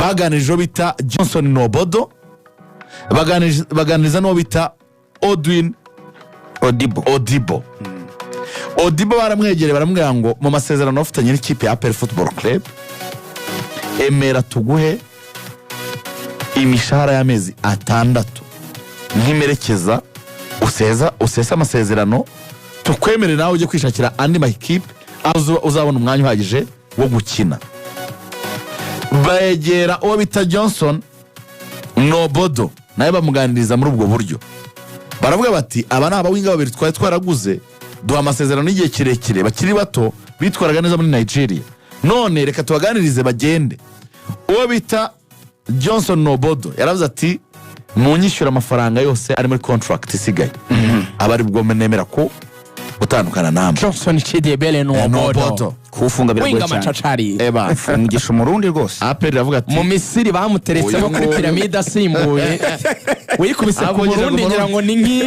baganirijo bita Johnson Nobodo, baganiriza no bita Odwin Odibo. Odibo baramwegereye baramubwira ngo mu masezerano afitanye n'ikipe ya APR Football Club emera tuguhe imishahara y'amezi 6 nkimerekeza usesa amasezerano tukwemere nawe ujye kwishakira andi makipe uzabona umwanya uhagije wo gukina. Bagera uwo bita Johnson Nobodo naye bamuganiriza muri ubwo buryo, baravuga bati aba ni abawinga babiri twaraguze duha amasezerano n'igihe kirekire bakiri bato bitwaraga neza muri Nigeria, none reka tubaganirize bagende. Uwo bita Johnson Nobodo yaravuze ati munyishyura amafaranga yose ari muri contract isigaye abari bwo menemera ko utandukana namwe. Johnson Chidebele Nobodo kufunga biragoye cyane fungisha umurundi rwose. APR iravuga ati mu Misiri bamuteretsemo kuri piramide asimbuye wikubise ku Burundi ngira ngo ni nki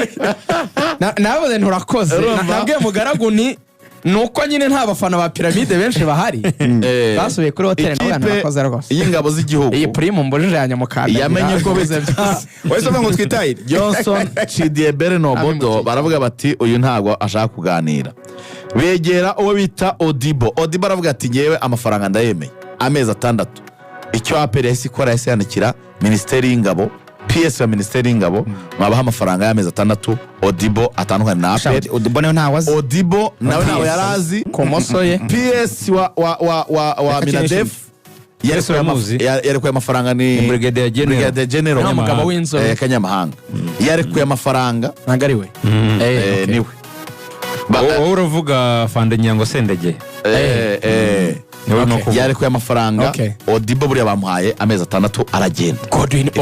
nawe nturakoze nabwiye mugaragu ni nuko nyine nta bafana ba piramide benshi bahari basubiye kuri hotel n'abantu bakoze rwose. Y'ingabo z'igihugu iyi prime mbujije yanyamukanda yamenye ko bize byose wese ngo twitaye Johnson Chidebele Nobodo baravuga bati uyu ntago ashaka kuganira. Begera uwo bita Odibo aravuga ati ngewe amafaranga ndayemeye amezi 6. Icyo APR yahise ikora yahise yandikira Ministeri y'Ingabo, PS ya Ministeri y'Ingabo mwabaha amafaranga y'amezi 6. Odibo atandukanye na APR. Odibo nawe ntawazi. Odibo nawe yarazi komoso ye. PS wa Minadef yarekuye amafaranga ni Brigadier General n'umugabo w'inzobe Kanyamahanga yarekuye amafaranga nagariwe niwe wowe uravuga Fande Nyango Sendege yarekuye amafaranga. Odibo buriya bamuhaye amezi 6 aragenda.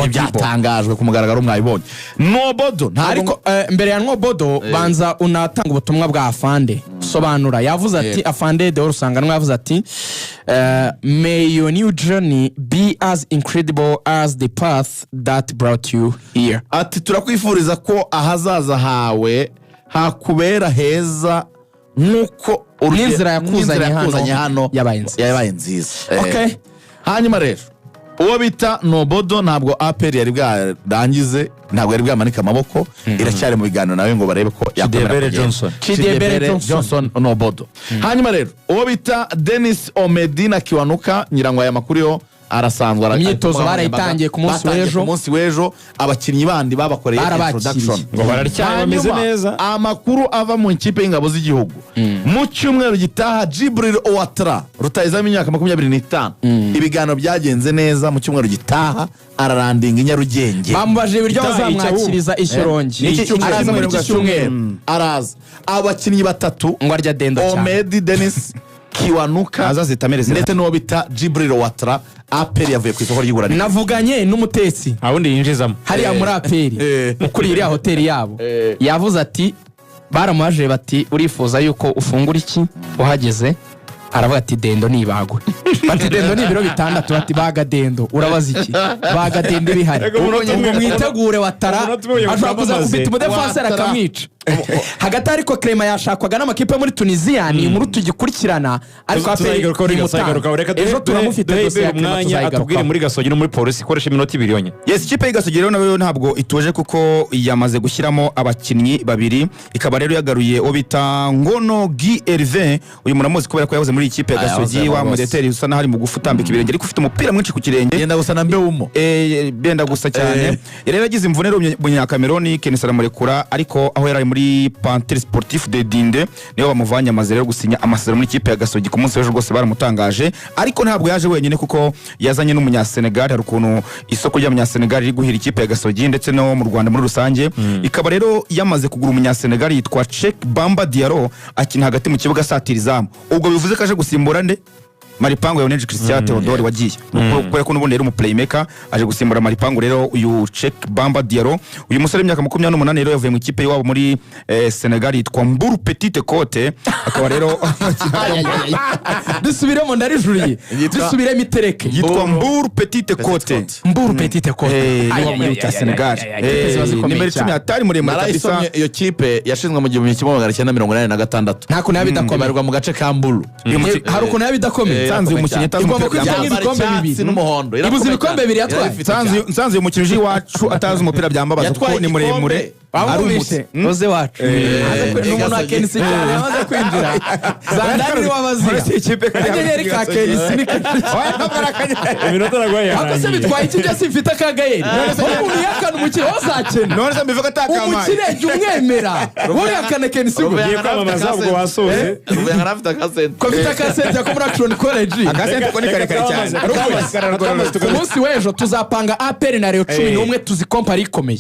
Byatangajwe ku mugaragaro mwayibonye. Nobodo ariko mbere ya Nobodo banza unatanga ubutumwa bwa Afande sobanura. Yavuze ati Afande de urusanganwa yavuze ati may your new journey be as incredible as the path that brought you here. Ati turakwifuriza ko ahazaza hawe hakubera heza nkuko n'inzira yakuzanye hano yabaye nziza. Hanyuma rero uwo bita Nobodo ntabwo APR yari bwarangize, ntabwo yari bwamanika amaboko, iracyari mu biganiro nawe ngo barebe ko Chidebele Johnson Nobodo. Hanyuma rero uwo bita Dennis Omedina Kiwanuka nyirango aya makuru yo arasanzwe imyitozo barayitangiye ku munsi w'ejo abakinnyi bandi babakoreye introduction ngo bararyamye bameze neza. Amakuru ava mu ikipe y'ingabo z'igihugu mu cyumweru gitaha Jibril Ouattara rutayiza imyaka 25 ibiganiro byagenze neza mu cyumweru gitaha ararandinga Inyarugenge bamubaje ibiryo bazamwakiriza Ishyorongi araza muri cyumweru araza abakinnyi 3 ngo arya dendo cyane Omedi Dennis Kiwanuka ndetse n'uwo bita Jibril Ouattara. APR yavuye ku isoko ry'igura. Navuganye n'umutetsi abundi yinjizamo hariya muri APR ukuri iriya hoteli yabo yavuze ati baramuhaje bati urifuza yuko ufungura iki uhageze aravuga ati dendo nibagwe bati dendo ni ibiro 6 bati baga dendo urabaza iki baga dendo bihari ubwo mwitegure Ouattara ashobora kuza gufita umudefanseri akamwica hagati ariko Clement yashakwaga n'amakipe muri Tunisia ni inkuru tugikurikirana ariko APR ejo turamufite dosiye umwanya atubwire muri Gasogi no muri polisi ikoresha iminota 2 yonyine. Yes, ikipe y'Gasogi rero nayo ntabwo itoje kuko yamaze gushyiramo abakinnyi 2 ikaba rero yagaruye obita Ngono Guy Hervé uyu muramuzi kubera ko yavuze muri ikipe ya Gasogi wa modeteri usa na hari mu gufutambika ibirenge ariko ufite umupira mwinshi ku kirenge yenda gusa na mbewumo benda gusa cyane yari yagize imvunero mu Nyakameroni Kenisa ramurekura ariko aho yari muri Panthère Sportif de Dinde niyo bamuvanye amaze rero gusinya amasezerano muri ikipe ya Gasogi ku munsi w'ejo rwose baramutangaje ariko ntabwo yaje wenyine kuko yazanye n'umunya Senegal hari ukuntu isoko ry'umunya Senegal riri guhira ikipe ya Gasogi ndetse no mu Rwanda muri rusange ikaba rero yamaze kugura umunya Senegal yitwa Cheikh Bamba Diallo akina hagati mu kibuga satirizamu ubwo bivuze kaje gusimbura nde Maripango ya Oneje Christian Theodore wagiye kubera ko n'ubundi yari mu playmaker aje gusimbura Maripango rero uyu Cheikh Bamba Diallo uyu musore w'imyaka 28 rero yavuye mu ikipe y'iwabo muri Senegal yitwa Mburu Petite Côte akaba rero dusubiremo ndarijuriye dusubiremo itereke yitwa Mburu Petite Côte Mburu Petite Côte ayo muri Senegal nimero 10 atari muremure kabisa iyo kipe yashinzwe mu 1986 nta kuntu yabidakomerwa mu gace ka Mburu hari ukuntu yabidakomeye Nsanze uyu mukinnyi atazi Igomba umupira kujyamo byambabaza. ibikombe Icyatsi bibiri. n'umuhondo. Ibuze ibikombe bibiri yatwaye. Nsanze uyu mukinnyi uje iwacu atazi umupira byambabaza kuko ni muremure Bamwumvise Rose wacu n'umuntu wa Kenisi cyane amaze kwinjira Zandani ni wabazira akanyenyeri ka Kenisi ni iminota nagwaye ako se bitwaye iki byose bifite akagayeri umuntu yakana umukino wazakena none se mbivuga atakamaye umukire jya umwemera wowe yakana Kenisi ngo ugiye kwamamaza ubwo wasoze Rubengana afite akasente. ko bita kasente ko muri Action College agasente ko ni karekare cyane umunsi w'ejo tuzapanga APR na Rayon 11 tuzikompara ikomeye